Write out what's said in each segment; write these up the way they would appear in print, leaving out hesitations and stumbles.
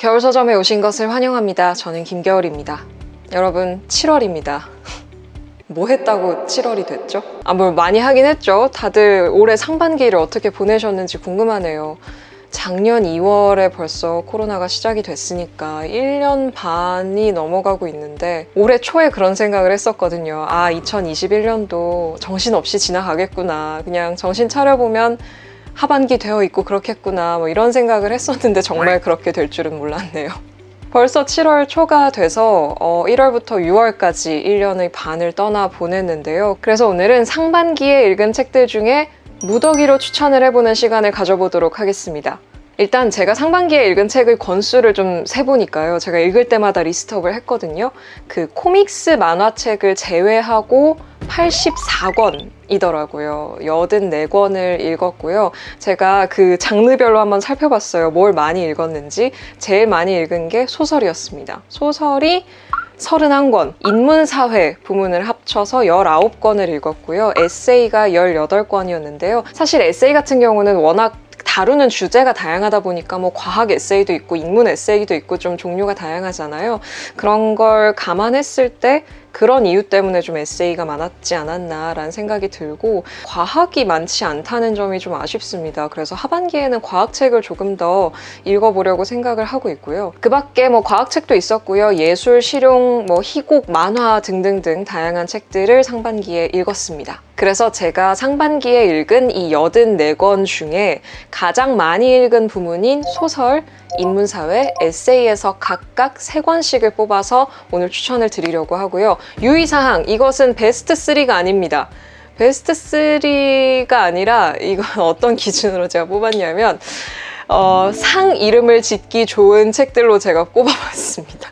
겨울 서점에 오신 것을 환영합니다. 저는 김겨울입니다. 여러분, 7월입니다. 뭐 했다고 7월이 됐죠? 뭘 많이 하긴 했죠. 다들 올해 상반기를 어떻게 보내셨는지 궁금하네요. 작년 2월에 벌써 코로나가 시작이 됐으니까 1년 반이 넘어가고 있는데 올해 초에 그런 생각을 했었거든요. 2021년도 정신없이 지나가겠구나. 그냥 정신 차려보면 하반기 되어 있고 그렇겠구나. 이런 생각을 했었는데 정말 그렇게 될 줄은 몰랐네요. 벌써 7월 초가 돼서 1월부터 6월까지 1년의 반을 떠나 보냈는데요. 그래서 오늘은 상반기에 읽은 책들 중에 무더기로 추천을 해보는 시간을 가져보도록 하겠습니다. 일단 제가 상반기에 읽은 책의 권수를 좀 세보니까요. 제가 읽을 때마다 리스트업을 했거든요. 그 코믹스 만화책을 제외하고 84권이더라고요. 84권을 읽었고요. 제가 그 장르별로 한번 살펴봤어요. 뭘 많이 읽었는지. 제일 많이 읽은 게 소설이었습니다. 소설이 31권, 인문사회 부문을 합쳐서 19권을 읽었고요. 에세이가 18권이었는데요. 사실 에세이 같은 경우는 워낙 다루는 주제가 다양하다 보니까 과학 에세이도 있고 인문 에세이도 있고 좀 종류가 다양하잖아요. 그런 걸 감안했을 때 그런 이유 때문에 좀 에세이가 많았지 않았나라는 생각이 들고 과학이 많지 않다는 점이 좀 아쉽습니다. 그래서 하반기에는 과학책을 조금 더 읽어보려고 생각을 하고 있고요. 그 밖에 과학책도 있었고요. 예술, 실용, 희곡, 만화 등등등 다양한 책들을 상반기에 읽었습니다. 그래서 제가 상반기에 읽은 이 84권 중에 가장 많이 읽은 부문인 소설, 인문사회, 에세이에서 각각 3권씩을 뽑아서 오늘 추천을 드리려고 하고요. 유의사항, 이것은 베스트 3가 아닙니다. 베스트 3가 아니라 이건 어떤 기준으로 제가 뽑았냐면 상 이름을 짓기 좋은 책들로 제가 꼽아봤습니다.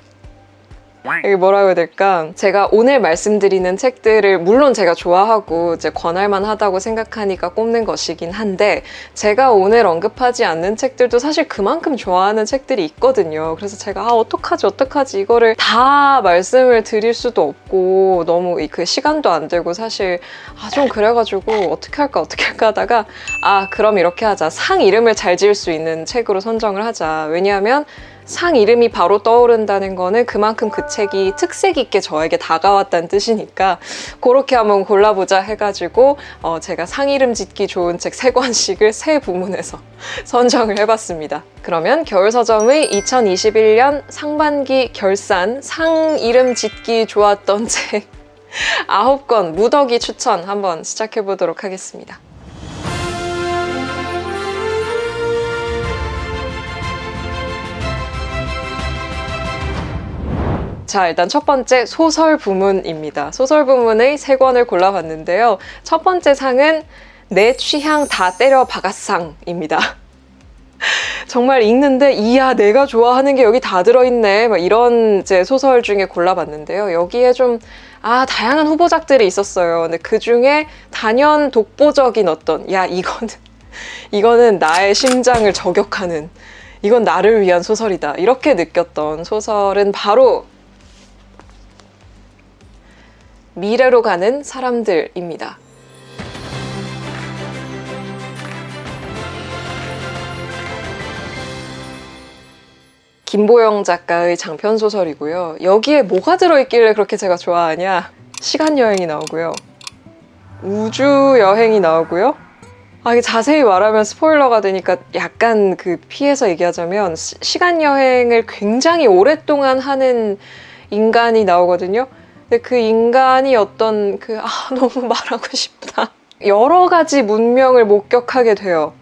이게 뭐라고 해야 될까? 제가 오늘 말씀드리는 책들을 물론 제가 좋아하고 이제 권할만 하다고 생각하니까 꼽는 것이긴 한데 제가 오늘 언급하지 않는 책들도 사실 그만큼 좋아하는 책들이 있거든요. 그래서 제가 어떡하지 이거를 다 말씀을 드릴 수도 없고 너무 그 시간도 안 되고 사실 좀 그래가지고 어떻게 할까 하다가 그럼 이렇게 하자. 상 이름을 잘 지을 수 있는 책으로 선정을 하자. 왜냐하면 상 이름이 바로 떠오른다는 거는 그만큼 그 책이 특색 있게 저에게 다가왔다는 뜻이니까 그렇게 한번 골라보자 해가지고 제가 상 이름 짓기 좋은 책 3권씩을 3부문에서 선정을 해봤습니다. 그러면 겨울서점의 2021년 상반기 결산 상 이름 짓기 좋았던 책 9권 무더기 추천 한번 시작해보도록 하겠습니다. 자, 일단 첫 번째 소설 부문입니다. 소설 부문의 3권을 골라봤는데요. 첫 번째 상은 내 취향 다 때려 박았상입니다. 정말 읽는데 이야 내가 좋아하는 게 여기 다 들어있네 이런 이제 소설 중에 골라봤는데요. 여기에 좀 다양한 후보작들이 있었어요. 근데 그 중에 단연 독보적인 이거는 나의 심장을 저격하는 이건 나를 위한 소설이다 이렇게 느꼈던 소설은 바로 미래로 가는 사람들입니다. 김보영 작가의 장편 소설이고요. 여기에 뭐가 들어있길래 그렇게 제가 좋아하냐? 시간여행이 나오고요. 우주여행이 나오고요. 이게 자세히 말하면 스포일러가 되니까 약간 피해서 얘기하자면 시간여행을 굉장히 오랫동안 하는 인간이 나오거든요. 근데 그 인간이 너무 말하고 싶다. 여러 가지 문명을 목격하게 돼요.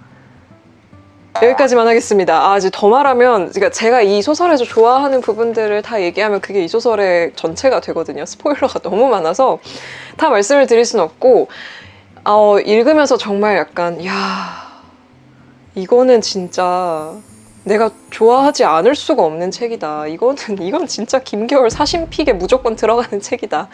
여기까지만 하겠습니다. 이제 더 말하면 제가 이 소설에서 좋아하는 부분들을 다 얘기하면 그게 이 소설의 전체가 되거든요. 스포일러가 너무 많아서 다 말씀을 드릴 순 없고 읽으면서 정말 약간 이거는 진짜 내가 좋아하지 않을 수가 없는 책이다. 이건 진짜 김겨울 사심픽에 무조건 들어가는 책이다.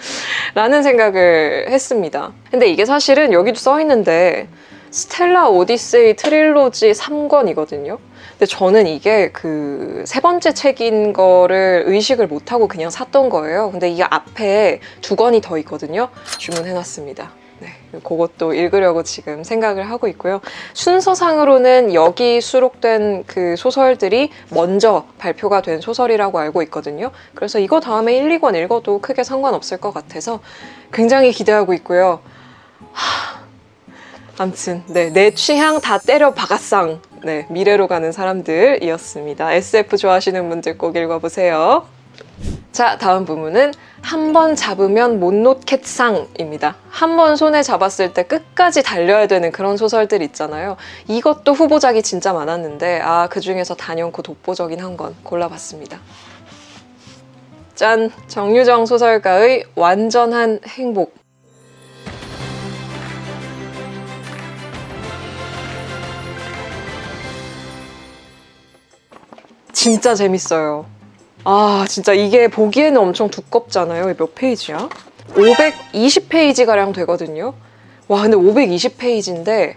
라는 생각을 했습니다. 근데 이게 사실은 여기도 써있는데 스텔라 오디세이 트릴로지 3권이거든요. 근데 저는 이게 그 3번째 책인 거를 의식을 못하고 그냥 샀던 거예요. 근데 이게 앞에 2권이 더 있거든요. 주문해놨습니다. 네, 그것도 읽으려고 지금 생각을 하고 있고요. 순서상으로는 여기 수록된 그 소설들이 먼저 발표가 된 소설이라고 알고 있거든요. 그래서 이거 다음에 1, 2권 읽어도 크게 상관없을 것 같아서 굉장히 기대하고 있고요. 아무튼 네, 내 취향 다 때려 박았상. 네, 미래로 가는 사람들이었습니다. SF 좋아하시는 분들 꼭 읽어보세요. 자, 다음 부문은 한 번 잡으면 못 놓겠상입니다. 한 번 손에 잡았을 때 끝까지 달려야 되는 그런 소설들 있잖아요. 이것도 후보작이 진짜 많았는데 그 중에서 단연코 독보적인 한 권 골라봤습니다. 짠! 정유정 소설가의 완전한 행복. 진짜 재밌어요. 진짜 이게 보기에는 엄청 두껍잖아요. 몇 페이지야? 520페이지가량 되거든요. 와, 근데 520페이지인데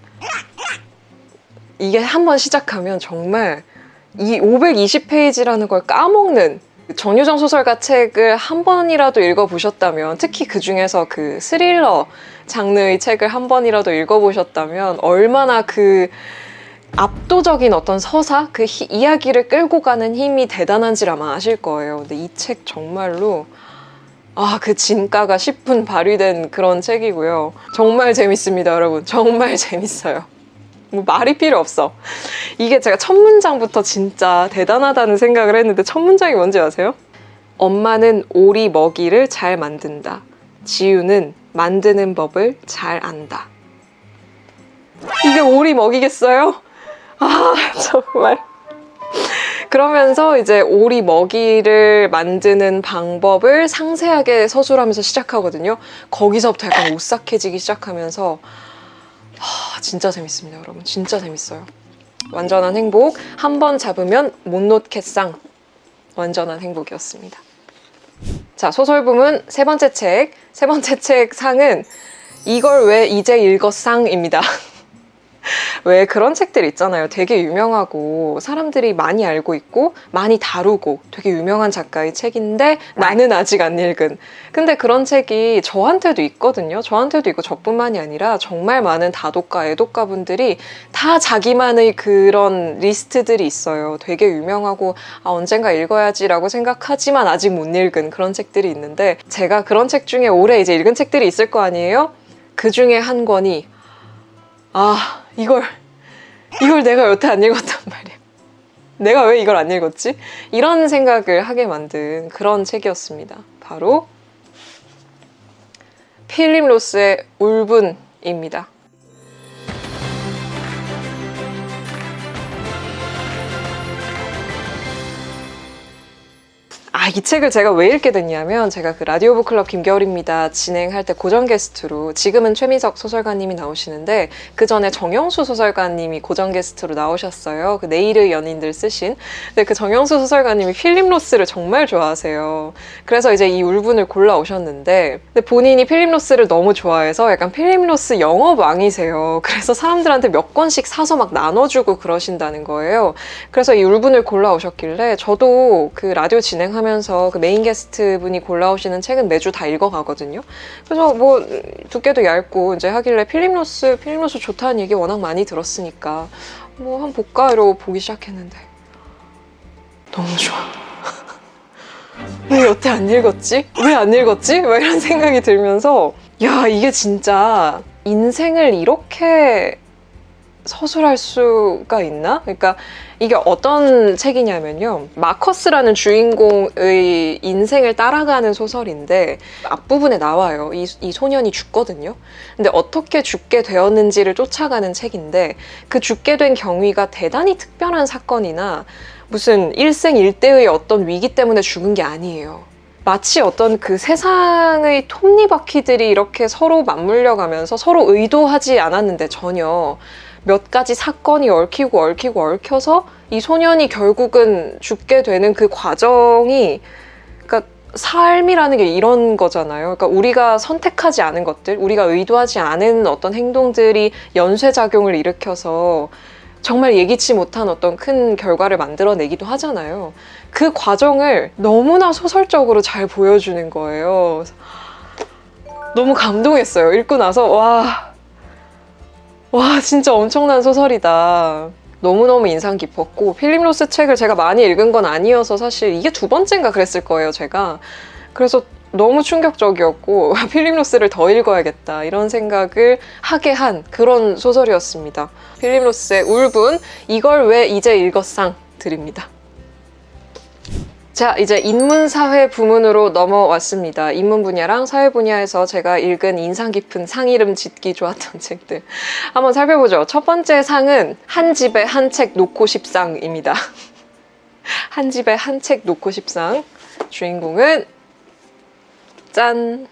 이게 한번 시작하면 정말 이 520페이지라는 걸 까먹는, 정유정 소설가 책을 한 번이라도 읽어보셨다면, 특히 그 중에서 그 스릴러 장르의 책을 한 번이라도 읽어보셨다면 얼마나 그 압도적인 어떤 서사, 그 이야기를 끌고 가는 힘이 대단한지를 아마 아실 거예요. 근데 이 책 정말로 그 진가가 10분 발휘된 그런 책이고요. 정말 재밌습니다, 여러분. 정말 재밌어요. 뭐 말이 필요 없어. 이게 제가 첫 문장부터 진짜 대단하다는 생각을 했는데, 첫 문장이 뭔지 아세요? 엄마는 오리 먹이를 잘 만든다. 지우는 만드는 법을 잘 안다. 이게 오리 먹이겠어요? 정말. 그러면서 이제 오리 먹이를 만드는 방법을 상세하게 서술하면서 시작하거든요. 거기서부터 약간 오싹해지기 시작하면서 진짜 재밌습니다, 여러분. 진짜 재밌어요. 완전한 행복, 한 번 잡으면 못 놓겠상. 완전한 행복이었습니다. 자, 소설 부문 세 번째 책. 세 번째 책 상은 이걸 왜 이제 읽었상입니다. 왜 그런 책들 있잖아요. 되게 유명하고 사람들이 많이 알고 있고 많이 다루고 되게 유명한 작가의 책인데 나는 아직 안 읽은. 근데 그런 책이 저한테도 있거든요. 저한테도 있고 저뿐만이 아니라 정말 많은 다독가, 애독가 분들이 다 자기만의 그런 리스트들이 있어요. 되게 유명하고 언젠가 읽어야지라고 생각하지만 아직 못 읽은 그런 책들이 있는데, 제가 그런 책 중에 올해 이제 읽은 책들이 있을 거 아니에요? 그 중에 한 권이 이걸 내가 여태 안 읽었단 말이야. 내가 왜 이걸 안 읽었지? 이런 생각을 하게 만든 그런 책이었습니다. 바로 필립 로스의 울분입니다. 이 책을 제가 왜 읽게 됐냐면, 제가 그 라디오 북클럽 김겨울입니다 진행할 때 고정 게스트로, 지금은 최민석 소설가님이 나오시는데 그 전에 정영수 소설가님이 고정 게스트로 나오셨어요. 그 내일의 연인들 쓰신. 근데 그 정영수 소설가님이 필립 로스를 정말 좋아하세요. 그래서 이제 이 울분을 골라오셨는데, 근데 본인이 필립 로스를 너무 좋아해서 약간 필립 로스 영업왕이세요. 그래서 사람들한테 몇 권씩 사서 막 나눠주고 그러신다는 거예요. 그래서 이 울분을 골라오셨길래 저도 그 라디오 진행하면서 그 메인 게스트 분이 골라오시는 책은 매주 다 읽어가거든요. 그래서 뭐 두께도 얇고 이제 하길래 필립 로스 좋다는 얘기 워낙 많이 들었으니까 뭐 한번 볼까 이러고 보기 시작했는데 너무 좋아. 왜 여태 안 읽었지? 왜 안 읽었지? 막 이런 생각이 들면서, 이게 진짜 인생을 이렇게 서술할 수가 있나? 그러니까 이게 어떤 책이냐면요, 마커스라는 주인공의 인생을 따라가는 소설인데 앞부분에 나와요. 이 소년이 죽거든요. 근데 어떻게 죽게 되었는지를 쫓아가는 책인데, 그 죽게 된 경위가 대단히 특별한 사건이나 무슨 일생일대의 어떤 위기 때문에 죽은 게 아니에요. 마치 어떤 그 세상의 톱니바퀴들이 이렇게 서로 맞물려가면서 서로 의도하지 않았는데 전혀 몇 가지 사건이 얽혀서 이 소년이 결국은 죽게 되는 그 과정이, 그러니까 삶이라는 게 이런 거잖아요. 그러니까 우리가 선택하지 않은 것들, 우리가 의도하지 않은 어떤 행동들이 연쇄작용을 일으켜서 정말 예기치 못한 어떤 큰 결과를 만들어내기도 하잖아요. 그 과정을 너무나 소설적으로 잘 보여주는 거예요. 너무 감동했어요. 읽고 나서 와 진짜 엄청난 소설이다. 너무너무 인상 깊었고, 필립 로스 책을 제가 많이 읽은 건 아니어서 사실 이게 두 번째인가 그랬을 거예요, 제가. 그래서 너무 충격적이었고 필립 로스를 더 읽어야겠다 이런 생각을 하게 한 그런 소설이었습니다. 필립 로스의 울분, 이걸 왜 이제 읽었상 드립니다. 자, 이제 인문사회 부문으로 넘어왔습니다. 인문 분야랑 사회 분야에서 제가 읽은 인상 깊은 상 이름 짓기 좋았던 책들 한번 살펴보죠. 첫 번째 상은 한 집에 한 책 놓고 싶상입니다. 한 집에 한 책 놓고 싶상. 주인공은 짠!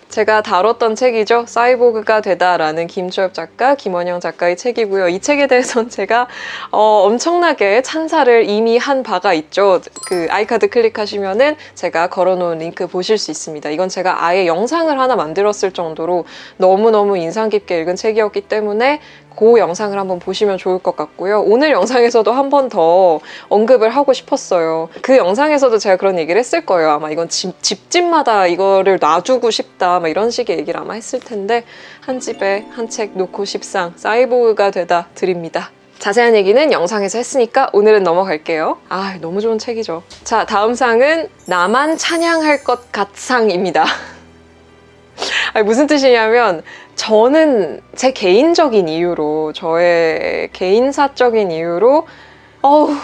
제가 다뤘던 책이죠. 사이보그가 되다라는 김초엽 작가, 김원영 작가의 책이고요. 이 책에 대해서는 제가 엄청나게 찬사를 이미 한 바가 있죠. 그 아이카드 클릭하시면은 제가 걸어놓은 링크 보실 수 있습니다. 이건 제가 아예 영상을 하나 만들었을 정도로 너무너무 인상 깊게 읽은 책이었기 때문에 그 영상을 한번 보시면 좋을 것 같고요. 오늘 영상에서도 한 번 더 언급을 하고 싶었어요. 그 영상에서도 제가 그런 얘기를 했을 거예요. 아마 이건 집집마다 이거를 놔두고 싶다 막 이런 식의 얘기를 아마 했을 텐데, 한 집에 한 책 놓고 싶상, 사이보그가 되다 드립니다. 자세한 얘기는 영상에서 했으니까 오늘은 넘어갈게요. 아, 너무 좋은 책이죠. 자, 다음 상은 나만 찬양할 것 같상입니다. 아니, 무슨 뜻이냐면 저는 제 개인적인 이유로, 저의 개인사적인 이유로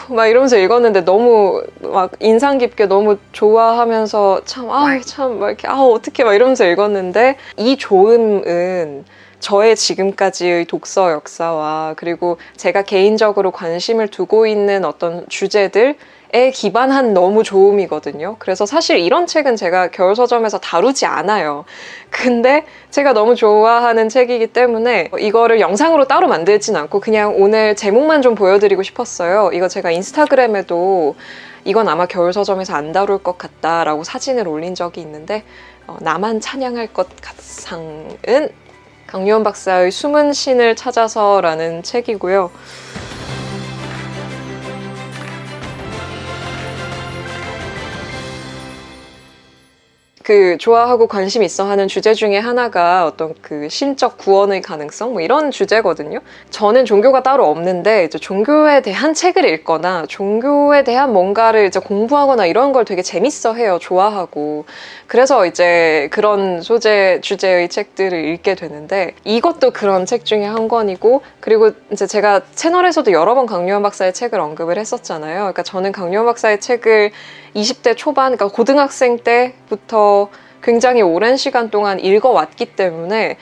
막 이러면서 읽었는데 너무 막 인상 깊게 너무 좋아하면서 참 막 이렇게 어떻게 막 이러면서 읽었는데, 이 좋음은 저의 지금까지의 독서 역사와 그리고 제가 개인적으로 관심을 두고 있는 어떤 주제들에 기반한 너무 좋음이거든요. 그래서 사실 이런 책은 제가 겨울서점에서 다루지 않아요. 근데 제가 너무 좋아하는 책이기 때문에 이거를 영상으로 따로 만들진 않고 그냥 오늘 제목만 좀 보여드리고 싶었어요. 이거 제가 인스타그램에도 이건 아마 겨울서점에서 안 다룰 것 같다라고 사진을 올린 적이 있는데, 나만 찬양할 것 같상은 강유원 박사의 숨은 신을 찾아서라는 책이고요. 그 좋아하고 관심 있어 하는 주제 중에 하나가 어떤 그 신적 구원의 가능성 뭐 이런 주제거든요. 저는 종교가 따로 없는데 이제 종교에 대한 책을 읽거나 종교에 대한 뭔가를 이제 공부하거나 이런 걸 되게 재밌어 해요. 좋아하고. 그래서 이제 그런 소재 주제의 책들을 읽게 되는데, 이것도 그런 책 중에 한 권이고, 그리고 이제 제가 채널에서도 여러 번 강유원 박사의 책을 언급을 했었잖아요. 그러니까 저는 강유원 박사의 책을 20대 초반, 그러니까 고등학생 때부터 굉장히 오랜 시간 동안 읽어왔기 때문에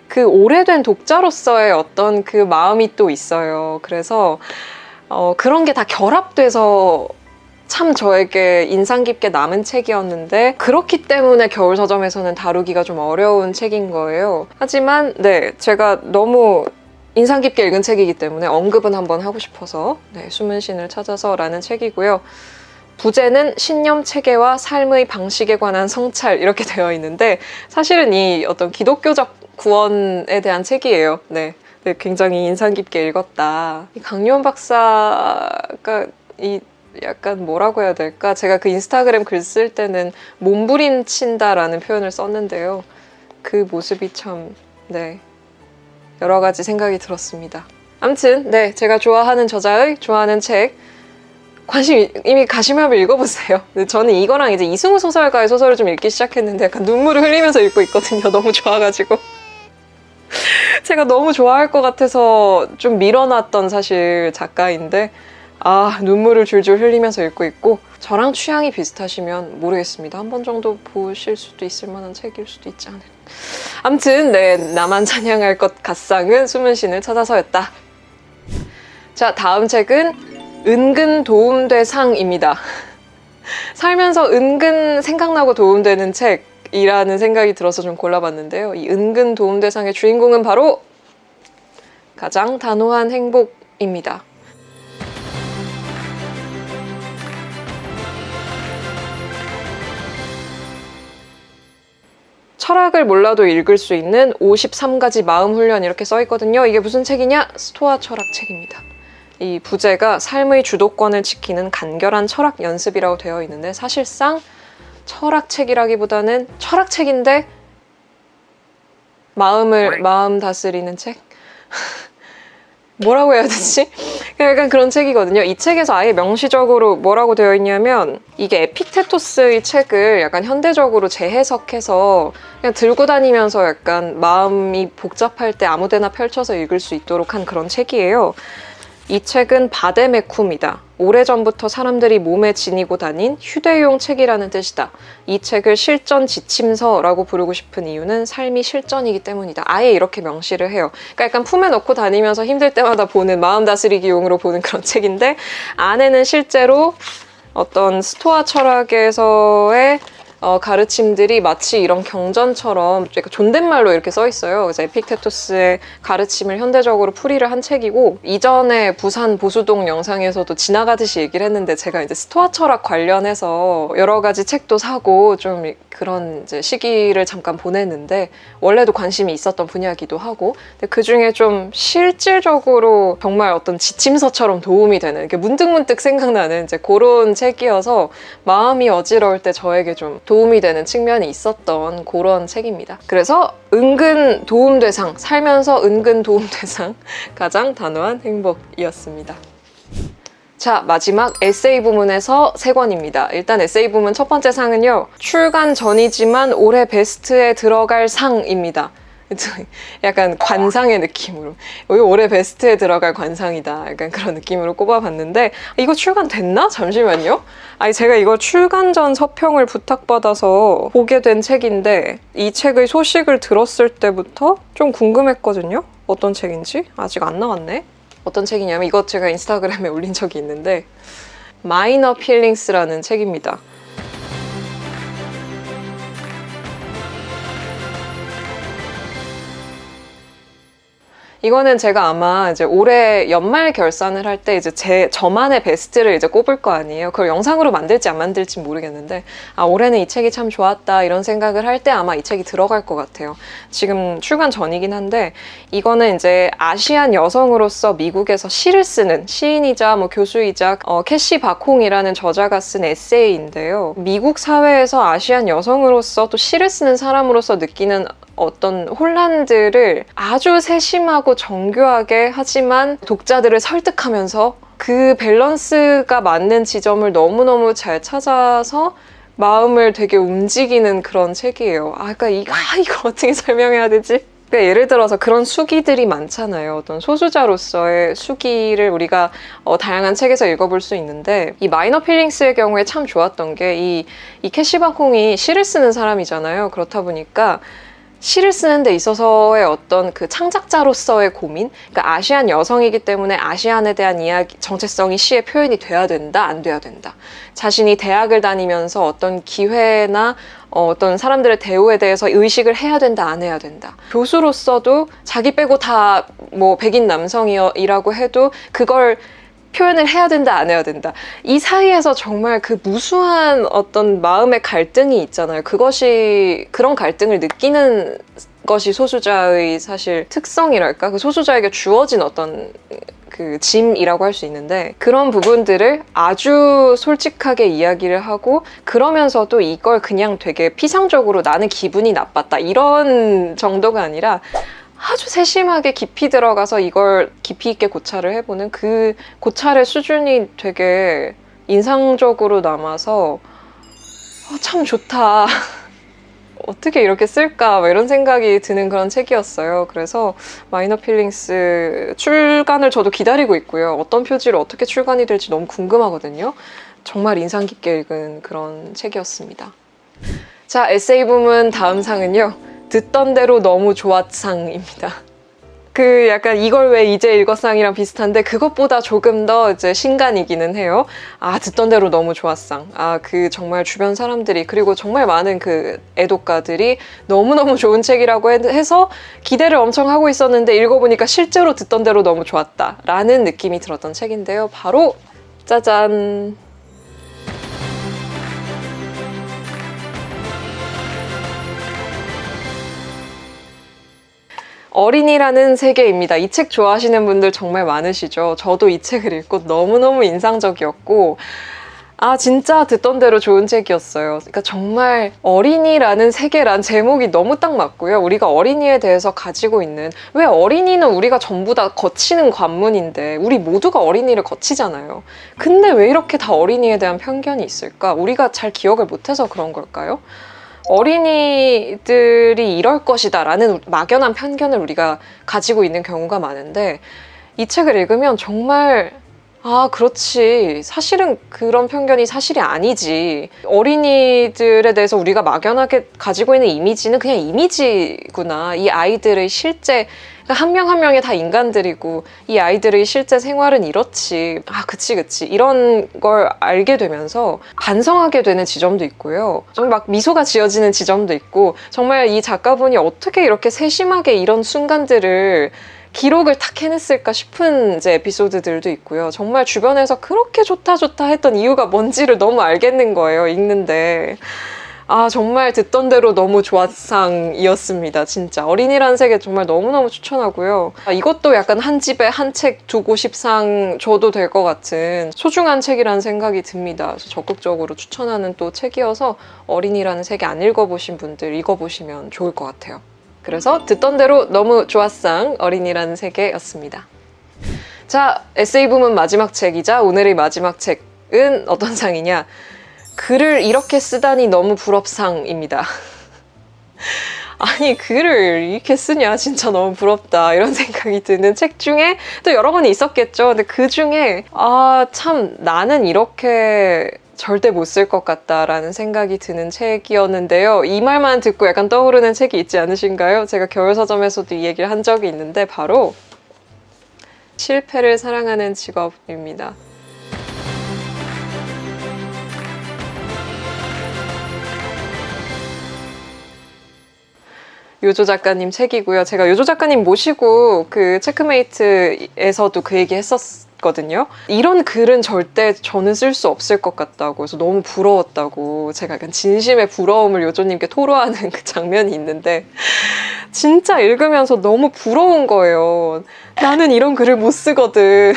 그 오래된 독자로서의 어떤 그 마음이 또 있어요. 그래서 그런 게 다 결합돼서 참 저에게 인상 깊게 남은 책이었는데, 그렇기 때문에 겨울서점에서는 다루기가 좀 어려운 책인 거예요. 하지만 네, 제가 너무 인상 깊게 읽은 책이기 때문에 언급은 한번 하고 싶어서, 네, 숨은 신을 찾아서라는 책이고요. 부제는 신념 체계와 삶의 방식에 관한 성찰 이렇게 되어 있는데, 사실은 이 어떤 기독교적 구원에 대한 책이에요. 네, 굉장히 인상 깊게 읽었다. 이 강유원 박사가 이 약간 뭐라고 해야 될까? 제가 그 인스타그램 글 쓸 때는 몸부림친다라는 표현을 썼는데요. 그 모습이 참, 네, 여러 가지 생각이 들었습니다. 아무튼 네, 제가 좋아하는 저자의 좋아하는 책, 관심 이미 가시면 읽어보세요. 저는 이거랑 이제 이승우 소설가의 소설을 좀 읽기 시작했는데 약간 눈물을 흘리면서 읽고 있거든요. 너무 좋아가지고. 제가 너무 좋아할 것 같아서 좀 밀어놨던 사실 작가인데, 눈물을 줄줄 흘리면서 읽고 있고, 저랑 취향이 비슷하시면 모르겠습니다. 한 번 정도 보실 수도 있을 만한 책일 수도 있지 않을까. 아무튼 네, 나만 찬양할 것 같상은 숨은 신을 찾아서였다. 자, 다음 책은 은근 도움돼 상입니다. 살면서 은근 생각나고 도움되는 책이라는 생각이 들어서 좀 골라봤는데요. 이 은근 도움돼 상의 주인공은 바로 가장 단호한 행복입니다. 철학을 몰라도 읽을 수 있는 53가지 마음 훈련 이렇게 써 있거든요. 이게 무슨 책이냐? 스토아 철학 책입니다. 이 부제가 삶의 주도권을 지키는 간결한 철학 연습이라고 되어 있는데 사실상 철학책이라기보다는 철학책인데 마음 다스리는 책? 뭐라고 해야 되지? 약간 그런 책이거든요. 이 책에서 아예 명시적으로 뭐라고 되어 있냐면 이게 에픽테토스의 책을 약간 현대적으로 재해석해서 그냥 들고 다니면서 약간 마음이 복잡할 때 아무데나 펼쳐서 읽을 수 있도록 한 그런 책이에요. 이 책은 바데메쿰이다. 오래전부터 사람들이 몸에 지니고 다닌 휴대용 책이라는 뜻이다. 이 책을 실전 지침서라고 부르고 싶은 이유는 삶이 실전이기 때문이다. 아예 이렇게 명시를 해요. 그러니까 약간 품에 넣고 다니면서 힘들 때마다 보는 마음 다스리기용으로 보는 그런 책인데 안에는 실제로 어떤 스토아 철학에서의 가르침들이 마치 이런 경전처럼 존댓말로 이렇게 써 있어요. 그래서 에픽테토스의 가르침을 현대적으로 풀이를 한 책이고 이전에 부산 보수동 영상에서도 지나가듯이 얘기를 했는데 제가 이제 스토아 철학 관련해서 여러 가지 책도 사고 좀 그런 이제 시기를 잠깐 보냈는데 원래도 관심이 있었던 분야이기도 하고 근데 그중에 좀 실질적으로 정말 어떤 지침서처럼 도움이 되는 이렇게 문득문득 생각나는 이제 그런 책이어서 마음이 어지러울 때 저에게 좀 도움이 되는 측면이 있었던 그런 책입니다. 그래서 은근 도움대상, 살면서 은근 도움대상 가장 단호한 행복이었습니다. 자, 마지막 에세이 부문에서 3권입니다. 일단 에세이 부문 첫 번째 상은요. 출간 전이지만 올해 베스트에 들어갈 상입니다. 약간 관상의 느낌으로 올해 베스트에 들어갈 관상이다 약간 그런 느낌으로 꼽아봤는데 이거 출간됐나? 잠시만요. 아니 제가 이거 출간 전 서평을 부탁받아서 보게 된 책인데 이 책의 소식을 들었을 때부터 좀 궁금했거든요. 어떤 책인지 아직 안 나왔네. 어떤 책이냐면 이거 제가 인스타그램에 올린 적이 있는데 마이너 필링스라는 책입니다. 이거는 제가 아마 이제 올해 연말 결산을 할 때 이제 저만의 베스트를 이제 꼽을 거 아니에요. 그걸 영상으로 만들지 안 만들지 모르겠는데 올해는 이 책이 참 좋았다 이런 생각을 할 때 아마 이 책이 들어갈 것 같아요. 지금 출간 전이긴 한데 이거는 이제 아시안 여성으로서 미국에서 시를 쓰는 시인이자 뭐 교수이자 캐시 바콩이라는 저자가 쓴 에세이인데요. 미국 사회에서 아시안 여성으로서 또 시를 쓰는 사람으로서 느끼는 어떤 혼란들을 아주 세심하고 정교하게 하지만 독자들을 설득하면서 그 밸런스가 맞는 지점을 너무너무 잘 찾아서 마음을 되게 움직이는 그런 책이에요. 그러니까 이거 어떻게 설명해야 되지? 그러니까 예를 들어서 그런 수기들이 많잖아요. 어떤 소수자로서의 수기를 우리가 다양한 책에서 읽어볼 수 있는데 이 마이너 필링스의 경우에 참 좋았던 게 이 캐시 바콩이 시를 쓰는 사람이잖아요. 그렇다 보니까 시를 쓰는 데 있어서의 어떤 그 창작자로서의 고민, 그러니까 아시안 여성이기 때문에 아시안에 대한 이야기, 정체성이 시에 표현이 돼야 된다, 안 돼야 된다. 자신이 대학을 다니면서 어떤 기회나 어떤 사람들의 대우에 대해서 의식을 해야 된다, 안 해야 된다. 교수로서도 자기 빼고 다 뭐 백인 남성이라고 해도 그걸 표현을 해야 된다, 안 해야 된다. 이 사이에서 정말 그 무수한 어떤 마음의 갈등이 있잖아요. 그런 갈등을 느끼는 것이 소수자의 사실 특성이랄까? 그 소수자에게 주어진 어떤 그 짐이라고 할 수 있는데 그런 부분들을 아주 솔직하게 이야기를 하고 그러면서도 이걸 그냥 되게 피상적으로 나는 기분이 나빴다 이런 정도가 아니라 아주 세심하게 깊이 들어가서 이걸 깊이 있게 고찰을 해보는 그 고찰의 수준이 되게 인상적으로 남아서 참 좋다. 어떻게 이렇게 쓸까? 막 이런 생각이 드는 그런 책이었어요. 그래서 마이너 필링스 출간을 저도 기다리고 있고요. 어떤 표지로 어떻게 출간이 될지 너무 궁금하거든요. 정말 인상 깊게 읽은 그런 책이었습니다. 자, 에세이 부문 다음 상은요. 듣던 대로 너무 좋았상입니다. 그 약간 이걸 왜 이제 읽었상이랑 비슷한데 그것보다 조금 더 이제 신간이기는 해요. 듣던 대로 너무 좋았상. 그 정말 주변 사람들이 그리고 정말 많은 그 애독가들이 너무너무 좋은 책이라고 해서 기대를 엄청 하고 있었는데 읽어보니까 실제로 듣던 대로 너무 좋았다 라는 느낌이 들었던 책인데요. 바로 짜잔! 어린이라는 세계입니다. 이 책 좋아하시는 분들 정말 많으시죠? 저도 이 책을 읽고 너무너무 인상적이었고 진짜 듣던 대로 좋은 책이었어요. 그러니까 정말 어린이라는 세계란 제목이 너무 딱 맞고요. 우리가 어린이에 대해서 가지고 있는, 왜 어린이는 우리가 전부 다 거치는 관문인데 우리 모두가 어린이를 거치잖아요. 근데 왜 이렇게 다 어린이에 대한 편견이 있을까? 우리가 잘 기억을 못해서 그런 걸까요? 어린이들이 이럴 것이다 라는 막연한 편견을 우리가 가지고 있는 경우가 많은데 이 책을 읽으면 정말 그렇지. 사실은 그런 편견이 사실이 아니지. 어린이들에 대해서 우리가 막연하게 가지고 있는 이미지는 그냥 이미지구나. 이 아이들의 실제, 한 명 한 명이 다 인간들이고 이 아이들의 실제 생활은 이렇지. 그치. 이런 걸 알게 되면서 반성하게 되는 지점도 있고요. 좀 막 미소가 지어지는 지점도 있고, 정말 이 작가분이 어떻게 이렇게 세심하게 이런 순간들을 기록을 탁 해냈을까 싶은 이제 에피소드들도 있고요. 정말 주변에서 그렇게 좋다 했던 이유가 뭔지를 너무 알겠는 거예요, 읽는데. 정말 듣던 대로 너무 좋았상이었습니다. 진짜 어린이라는 세계 정말 너무너무 추천하고요. 이것도 약간 한 집에 한 책 두고 싶상 줘도 될 것 같은 소중한 책이라는 생각이 듭니다. 그래서 적극적으로 추천하는 또 책이어서 어린이라는 세계 안 읽어보신 분들 읽어보시면 좋을 것 같아요. 그래서 듣던 대로 너무 좋았상 어린이라는 세계였습니다. 자, 에세이 부문 마지막 책이자 오늘의 마지막 책은 어떤 상이냐? 글을 이렇게 쓰다니 너무 부럽상입니다. 아니, 글을 이렇게 쓰냐? 진짜 너무 부럽다. 이런 생각이 드는 책 중에 또 여러 권이 있었겠죠. 근데 그 중에 참 나는 이렇게 절대 못 쓸 것 같다라는 생각이 드는 책이었는데요. 이 말만 듣고 약간 떠오르는 책이 있지 않으신가요? 제가 겨울서점에서도 이 얘기를 한 적이 있는데 바로 실패를 사랑하는 직업입니다. 요조 작가님 책이고요. 제가 요조 작가님 모시고 그 체크메이트에서도 그 얘기 했었거든요. 이런 글은 절대 저는 쓸 수 없을 것 같다고 해서 너무 부러웠다고 제가 약간 진심의 부러움을 요조님께 토로하는 그 장면이 있는데 진짜 읽으면서 너무 부러운 거예요. 나는 이런 글을 못 쓰거든.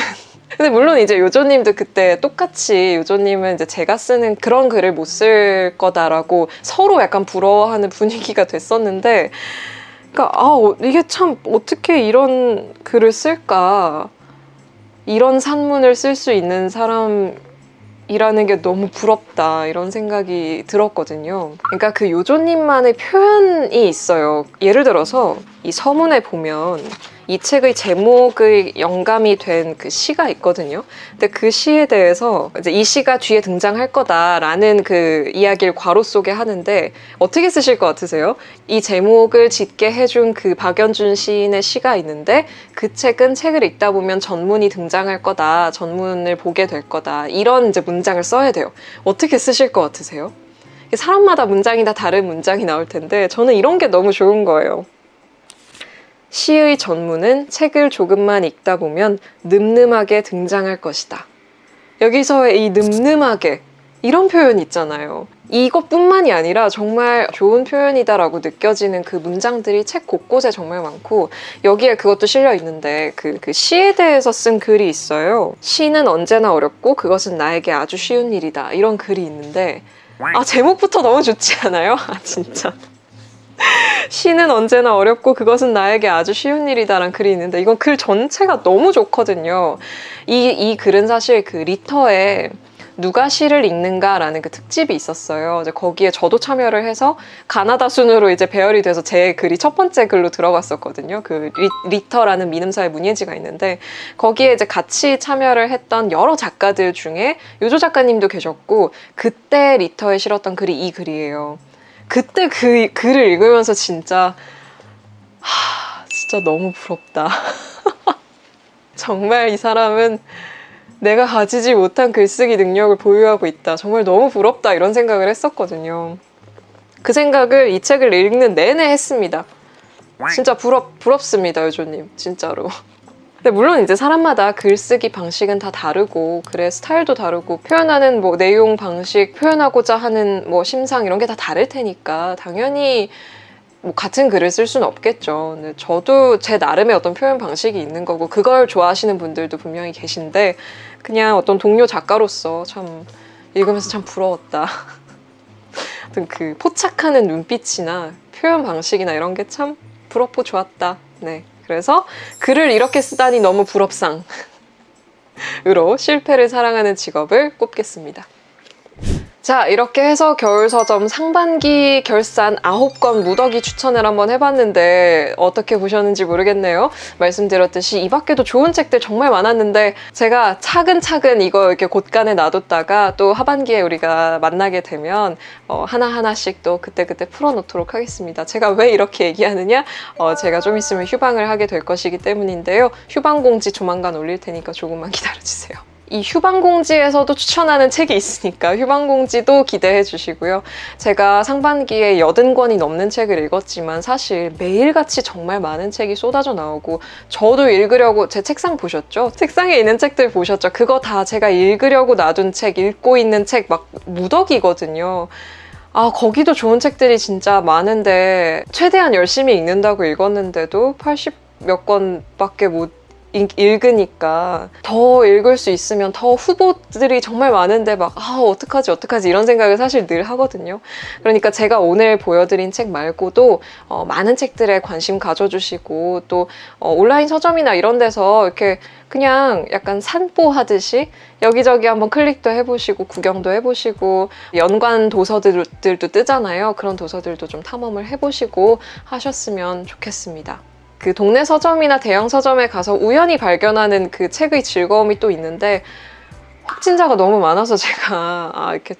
근데 물론 이제 요조님도 그때 똑같이 요조님은 이제 제가 쓰는 그런 글을 못 쓸 거다라고 서로 약간 부러워하는 분위기가 됐었는데, 그러니까 이게 참 어떻게 이런 글을 쓸까? 이런 산문을 쓸 수 있는 사람이라는 게 너무 부럽다 이런 생각이 들었거든요. 그러니까 그 요조님만의 표현이 있어요. 예를 들어서 이 서문에 보면 이 책의 제목의 영감이 된 그 시가 있거든요. 근데 그 시에 대해서 이제 이 시가 뒤에 등장할 거다라는 그 이야기를 괄호 속에 하는데 어떻게 쓰실 것 같으세요? 이 제목을 짓게 해준 그 박연준 시인의 시가 있는데 그 책은 책을 읽다 보면 전문이 등장할 거다. 전문을 보게 될 거다. 이런 이제 문장을 써야 돼요. 어떻게 쓰실 것 같으세요? 사람마다 문장이 다 다른 문장이 나올 텐데 저는 이런 게 너무 좋은 거예요. 시의 전문은 책을 조금만 읽다 보면 늠름하게 등장할 것이다. 여기서의 이 늠름하게 이런 표현 있잖아요. 이것뿐만이 아니라 정말 좋은 표현이다라고 느껴지는 그 문장들이 책 곳곳에 정말 많고 여기에 그것도 실려 있는데 그 시에 대해서 쓴 글이 있어요. 시는 언제나 어렵고 그것은 나에게 아주 쉬운 일이다. 이런 글이 있는데 제목부터 너무 좋지 않아요? 진짜. 시는 언제나 어렵고 그것은 나에게 아주 쉬운 일이다라는 글이 있는데 이건 글 전체가 너무 좋거든요. 이 글은 사실 그 리터에 누가 시를 읽는가라는 그 특집이 있었어요. 이제 거기에 저도 참여를 해서 가나다 순으로 이제 배열이 돼서 제 글이 첫 번째 글로 들어갔었거든요. 그 리터라는 미음사의 문예지가 있는데 거기에 이제 같이 참여를 했던 여러 작가들 중에 요조 작가님도 계셨고 그때 리터에 실었던 글이 이 글이에요. 그때 그 글을 읽으면서 진짜 너무 부럽다. 정말 이 사람은 내가 가지지 못한 글쓰기 능력을 보유하고 있다. 정말 너무 부럽다 이런 생각을 했었거든요. 그 생각을 이 책을 읽는 내내 했습니다. 진짜 부럽습니다, 요조님. 진짜로. 근데 물론 이제 사람마다 글쓰기 방식은 다 다르고 그래 스타일도 다르고 표현하는 뭐 내용 방식, 표현하고자 하는 뭐 심상 이런 게 다 다를 테니까 당연히 뭐 같은 글을 쓸 수는 없겠죠. 근데 저도 제 나름의 어떤 표현 방식이 있는 거고 그걸 좋아하시는 분들도 분명히 계신데 그냥 어떤 동료 작가로서 참 읽으면서 참 부러웠다. 어떤 그 포착하는 눈빛이나 표현 방식이나 이런 게 참 부럽고 좋았다. 네, 그래서 글을 이렇게 쓰다니 너무 부럽상 으로 실패를 사랑하는 직업을 꼽겠습니다. 자, 이렇게 해서 겨울서점 상반기 결산 9권 무더기 추천을 한번 해봤는데 어떻게 보셨는지 모르겠네요. 말씀드렸듯이 이 밖에도 좋은 책들 정말 많았는데 제가 차근차근 이거 이렇게 곳간에 놔뒀다가 또 하반기에 우리가 만나게 되면 하나하나씩 또 그때그때 풀어놓도록 하겠습니다. 제가 왜 이렇게 얘기하느냐? 제가 좀 있으면 휴방을 하게 될 것이기 때문인데요. 휴방공지 조만간 올릴 테니까 조금만 기다려주세요. 이 휴방공지에서도 추천하는 책이 있으니까 휴방공지도 기대해 주시고요. 제가 상반기에 80권이 넘는 책을 읽었지만 사실 매일같이 정말 많은 책이 쏟아져 나오고 저도 읽으려고 제 책상 보셨죠? 책상에 있는 책들 보셨죠? 그거 다 제가 읽으려고 놔둔 책, 읽고 있는 책 막 무더기거든요. 아, 거기도 좋은 책들이 진짜 많은데 최대한 열심히 읽는다고 읽었는데도 80 몇 권밖에 못 읽으니까 더 읽을 수 있으면 더 후보들이 정말 많은데 막 어떡하지 이런 생각을 사실 늘 하거든요. 그러니까 제가 오늘 보여드린 책 말고도 많은 책들에 관심 가져주시고 또 온라인 서점이나 이런 데서 이렇게 그냥 약간 산보하듯이 여기저기 한번 클릭도 해보시고 구경도 해보시고 연관 도서들도 뜨잖아요. 그런 도서들도 좀 탐험을 해보시고 하셨으면 좋겠습니다. 그 동네 서점이나 대형 서점에 가서 우연히 발견하는 그 책의 즐거움이 또 있는데 확진자가 너무 많아서 제가 이렇게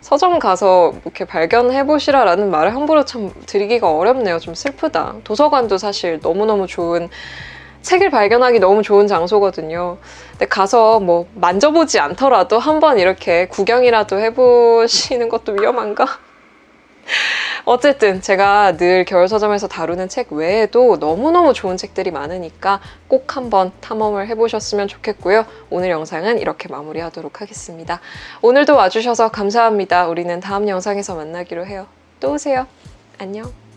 서점 가서 이렇게 발견해 보시라라는 말을 함부로 참 드리기가 어렵네요. 좀 슬프다. 도서관도 사실 너무너무 좋은 책을 발견하기 너무 좋은 장소거든요. 근데 가서 뭐 만져보지 않더라도 한번 이렇게 구경이라도 해보시는 것도 위험한가? 어쨌든 제가 늘 겨울서점에서 다루는 책 외에도 너무너무 좋은 책들이 많으니까 꼭 한번 탐험을 해보셨으면 좋겠고요. 오늘 영상은 이렇게 마무리하도록 하겠습니다. 오늘도 와주셔서 감사합니다. 우리는 다음 영상에서 만나기로 해요. 또 오세요. 안녕.